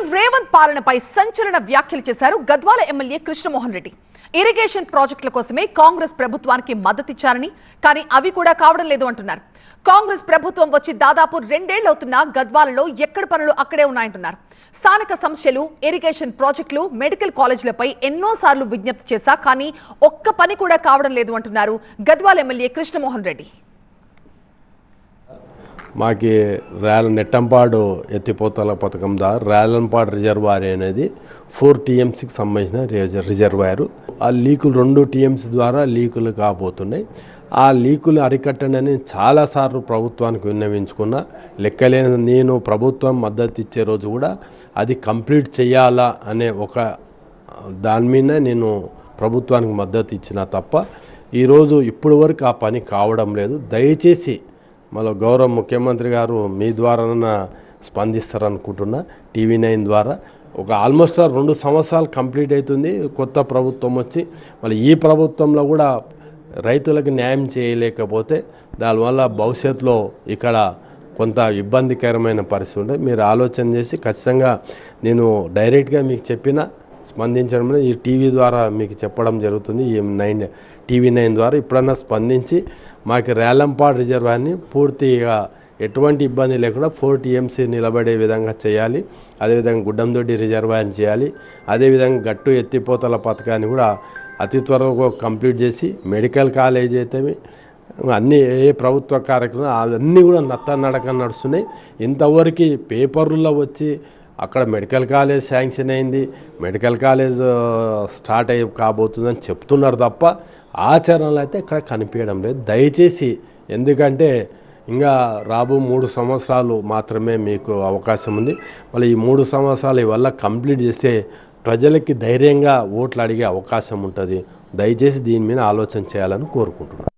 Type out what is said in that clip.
CM Revanth పాలనపై సంచలన వ్యాఖ్యలు చేశారు గద్వాల ఎమ్మెల్యే కృష్ణమోహన్ రెడ్డి. ఇరిగేషన్ ప్రాజెక్టుల కోసమే కాంగ్రెస్ ప్రభుత్వానికి మద్దతిచ్చారని, కానీ అవి కూడా కావడం లేదు అంటున్నారు. కాంగ్రెస్ ప్రభుత్వం వచ్చి దాదాపు 2 ఏళ్లవుతున్నా గద్వాలలో ఎక్కడ పనులు అక్కడే ఉన్నాయంటున్నారు. స్థానిక సమస్యలు, ఇరిగేషన్ ప్రాజెక్టులు, మెడికల్ కాలేజీలపై ఎన్నోసార్లు విజ్ఞప్తి చేశా, కానీ ఒక్క పని కూడా కావడం లేదు అంటున్నారు గద్వాల ఎమ్మెల్యే కృష్ణమోహన్ రెడ్డి. మాకి నెట్టంపాడు ఎత్తిపోతల పథకం ద్వారా రేలంపాడు రిజర్వాయర్ అనేది 4 TMCకి సంబంధించిన రిజర్వాయరు. ఆ లీకులు 2 TMC ద్వారా లీకులు కాబోతున్నాయి. ఆ లీకులు అరికట్టండి చాలాసార్లు ప్రభుత్వానికి విన్నవించుకున్న లెక్కలేని నేను ప్రభుత్వం మద్దతు ఇచ్చే రోజు కూడా అది కంప్లీట్ చేయాలా అనే ఒక దాని మీద నేను ప్రభుత్వానికి మద్దతు ఇచ్చిన తప్ప ఈరోజు ఇప్పటి వరకు ఆ పని కావడం లేదు. దయచేసి మళ్ళీ గౌరవ ముఖ్యమంత్రి గారు మీ ద్వారానన్నా స్పందిస్తారనుకుంటున్నా. TV9 ద్వారా ఆల్మోస్ట్ 2 సంవత్సరాలు కంప్లీట్ అవుతుంది కొత్త ప్రభుత్వం వచ్చి. మళ్ళీ ఈ ప్రభుత్వంలో కూడా రైతులకు న్యాయం చేయలేకపోతే దానివల్ల భవిష్యత్తులో ఇక్కడ కొంత ఇబ్బందికరమైన పరిస్థితి ఉంటుంది. మీరు ఆలోచన చేసి ఖచ్చితంగా నేను డైరెక్ట్గా మీకు స్పందించడం ఈ టీవీ ద్వారా మీకు చెప్పడం జరుగుతుంది. ఈ TV9 ద్వారా ఇప్పుడన్నా స్పందించి మాకు రేలంపాడు రిజర్వాయర్ని పూర్తిగా ఎటువంటి ఇబ్బంది లేకుండా 4 TMC నిలబడే విధంగా చేయాలి. అదేవిధంగా గుడ్డందొడ్డి రిజర్వాయర్ని చేయాలి. అదేవిధంగా గట్టు ఎత్తిపోతల పథకాన్ని కూడా అతి త్వరగా కంప్లీట్ చేసి మెడికల్ కాలేజ్ అయితే అన్నీ ఏ ప్రభుత్వ కార్యక్రమాలు అవన్నీ కూడా నడక నడుస్తున్నాయి. ఇంతవరకు పేపర్లలో వచ్చి అక్కడ మెడికల్ కాలేజ్ శాంక్షన్ అయింది, మెడికల్ కాలేజ్ స్టార్ట్ కాబోతుందని చెప్తున్నారు తప్ప ఆచరణలు అయితే ఇక్కడ కనిపించడం లేదు. దయచేసి, ఎందుకంటే ఇంకా రాబో 3 సంవత్సరాలు మాత్రమే మీకు అవకాశం ఉంది. మళ్ళీ ఈ 3 సంవత్సరాలు వల్ల కంప్లీట్ చేస్తే ప్రజలకి ధైర్యంగా ఓట్లు అడిగే అవకాశం ఉంటుంది. దయచేసి దీని మీద ఆలోచన చేయాలని కోరుకుంటున్నాను.